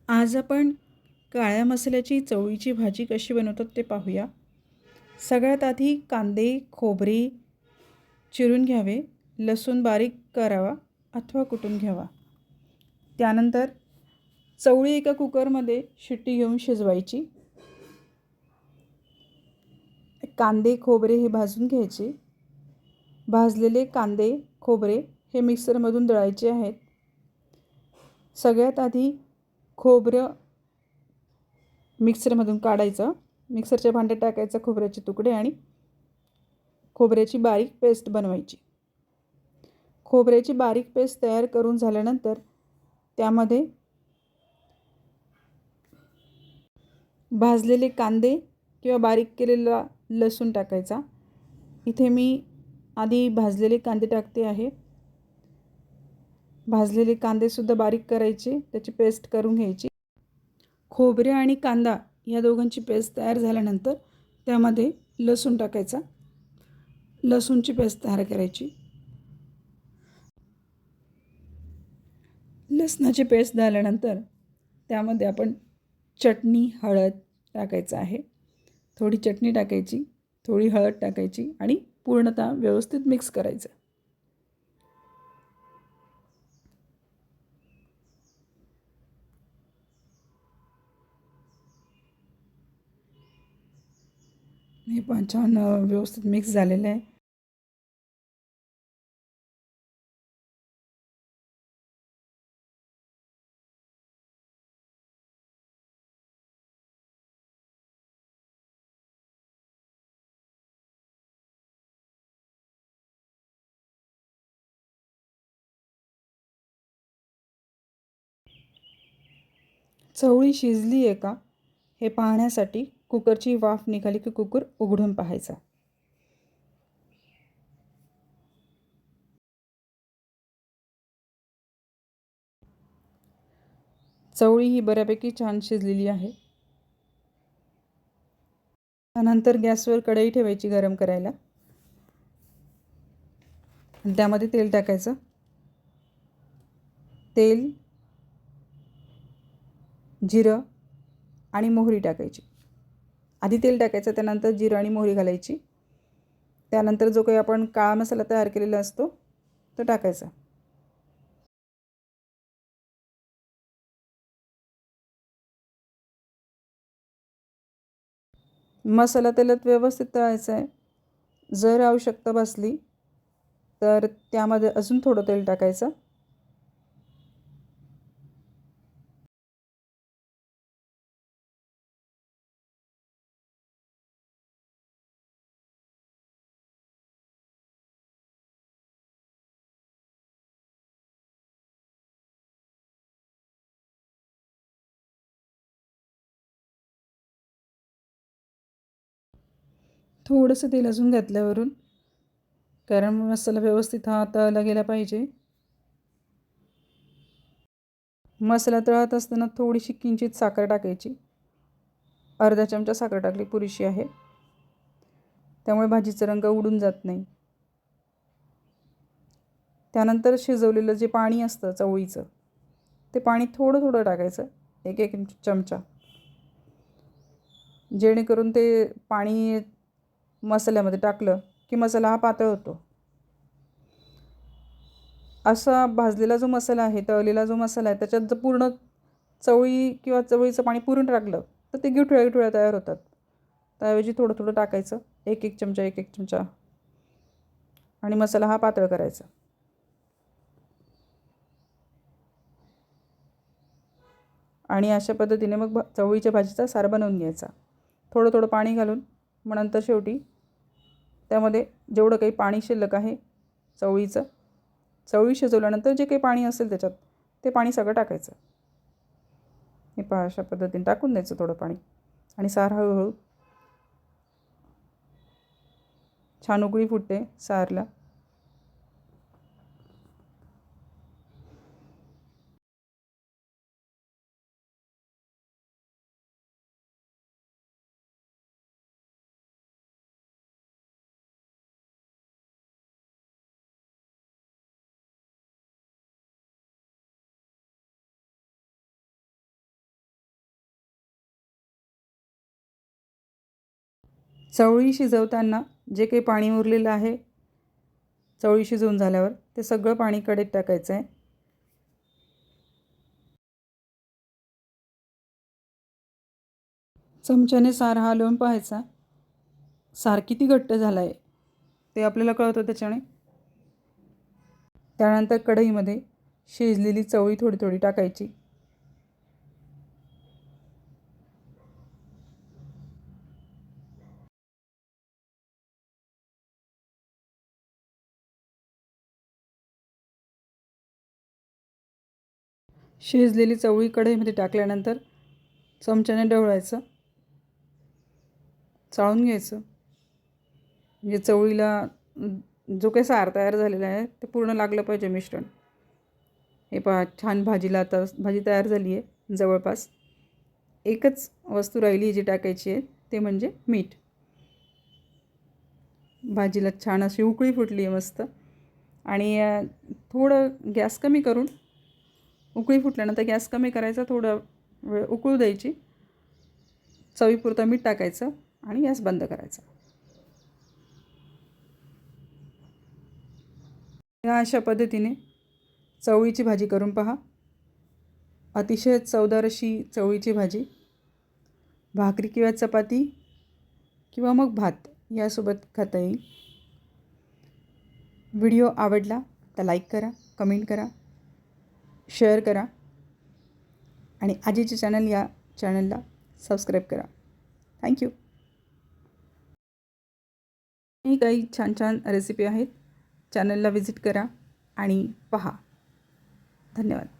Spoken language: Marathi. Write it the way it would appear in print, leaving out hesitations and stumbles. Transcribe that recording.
आज आपण काळ्या मसाल्याची चवळीची भाजी कशी बनवतात ते पाहूया. सगळ्यात आधी कांदे, खोबरे चिरून घ्यावे, लसूण बारीक करावा अथवा कुटून घ्यावा. त्यानंतर चवळी एका कुकरमध्ये शिट्टी घेऊन शिजवायची. कांदे, खोबरे हे भाजून घ्यायचे. भाजलेले कांदे, खोबरे हे मिक्सरमधून दळायचे आहेत. सगळ्यात आधी खोबरं मिक्सरमधून काढायचं. मिक्सरच्या भांड्यात टाकायचं खोबऱ्याचे तुकडे आणि खोबऱ्याची बारीक पेस्ट बनवायची. खोबऱ्याची बारीक पेस्ट तयार करून झाल्यानंतर त्यामध्ये भाजलेले कांदे किंवा बारीक केलेला लसूण टाकायचा. इथे मी आधी भाजलेले कांदे टाकते आहे. भाजलेले कांदेसुद्धा बारीक करायचे, त्याची पेस्ट करून घ्यायची. खोबरे आणि कांदा या दोघांची पेस्ट तयार झाल्यानंतर त्यामध्ये लसूण टाकायचा. लसूणची पेस्ट तयार करायची. लसणाची पेस्ट झाल्यानंतर त्यामध्ये आपण चटणी, हळद टाकायचं आहे. थोडी चटणी टाकायची, थोडी हळद टाकायची आणि पूर्णतः व्यवस्थित मिक्स करायचं. हे पण छान व्यवस्थित मिक्स झालेलं आहे. चवळी शिजली आहे का हे पाहण्यासाठी कुकरची वाफ निघाली की कुकर उघडून पाहायचा. चवळी ही बऱ्यापैकी छान शिजलेली आहे. त्यानंतर गॅसवर कढई ठेवायची गरम करायला. त्यामध्ये तेल टाकायचं. तेल, जिरं आणि मोहरी टाकायची. आधी तेल टाकायचं, त्यानंतर जिरं आणि मोहरी घालायची. त्यानंतर जो काही आपण काळा मसाला तयार केलेला असतो तो टाकायचा. मसाला तेलात व्यवस्थित तळायचा आहे. जर आवश्यकता भासली तर त्यामध्ये अजून थोडं तेल टाकायचं. थोडंसं तेल अजून घातल्यावरून, कारण मसाला व्यवस्थित हा तळला गेला पाहिजे. मसाला तळत असताना थोडीशी किंचित साखर टाकायची. अर्धा चमचा साखर टाकली पुरेशी आहे, त्यामुळे भाजीचा रंग उडून जात नाही. त्यानंतर शिजवलेलं जे पाणी असतं चवळीचं, ते पाणी थोडं थोडं टाकायचं, एक एक चमचा, जेणेकरून ते पाणी मसाल्यामध्ये टाकलं की मसाला हा पातळ होतो. असा भाजलेला जो मसाला आहे, तळलेला जो मसाला आहे, त्याच्यात जर पूर्ण चवळी किंवा चवळीचं पाणी पूर्ण टाकलं तर ते गिठळ्या गिठळ्या तयार होतात. त्याऐवजी थोडं थोडं टाकायचं, एक एक चमचा, एक एक चमचा, आणि मसाला हा पातळ करायचा. आणि अशा पद्धतीने मग चवळीच्या भाजीचा सार बनवून घ्यायचा. थोडं थोडं पाणी घालून मग नंतर शेवटी त्यामध्ये जेवढं काही पाणी शिल्लक आहे चवळीचं, चवळी शिजवल्यानंतर जे काही पाणी असेल त्याच्यात ते पाणी सगळं टाकायचं. हे पहा, अशा पद्धतीने टाकून द्यायचं थोडं पाणी, आणि सार हळूहळू छान उकळी फुटते सारला. चवळी शिजवताना जे काही पाणी उरलेलं आहे, चवळी शिजवून झाल्यावर ते सगळं पाणी कढईत टाकायचं आहे. चमच्याने सार हलवून पाहायचा. सार किती घट्ट झाला आहे ते आपल्याला कळतं त्याच्याने. त्यानंतर कढईमध्ये शिजलेली चवळी थोडी थोडी टाकायची. शिजलेली चवळी कढईमध्ये टाकल्यानंतर चमच्याने ढवळायचं, चाळून घ्यायचं. म्हणजे चवळीला जो काही सार तयार झालेला आहे ते पूर्ण लागलं पाहिजे मिश्रण. हे पहा, छान भाजीला आता भाजी तयार झाली आहे. जवळपास एकच वस्तू राहिली जी टाकायची आहे, ते म्हणजे मीठ. भाजीला छान अशी उकळी फुटली आहे मस्त. आणि थोडं गॅस कमी करून, उकळी फुटल्यानंतर गॅस कमी करायचा, थोडं वेळ उकळू द्यायची. चवीपुरतं मीठ टाकायचं आणि गॅस बंद करायचा. या अशा पद्धतीने चवळीची भाजी करून पहा. अतिशय चवदार अशी चवळीची भाजी भाकरी किंवा चपाती किंवा मग भात यासोबत खाता येईल. व्हिडिओ आवडला तर लाईक करा, कमेंट करा, शेअर करा आणि आजीचे चॅनल या चॅनलला सबस्क्राईब करा. थँक्यू. ही काही छान छान रेसिपी आहेत. चॅनलला व्हिजिट करा आणि पहा. धन्यवाद.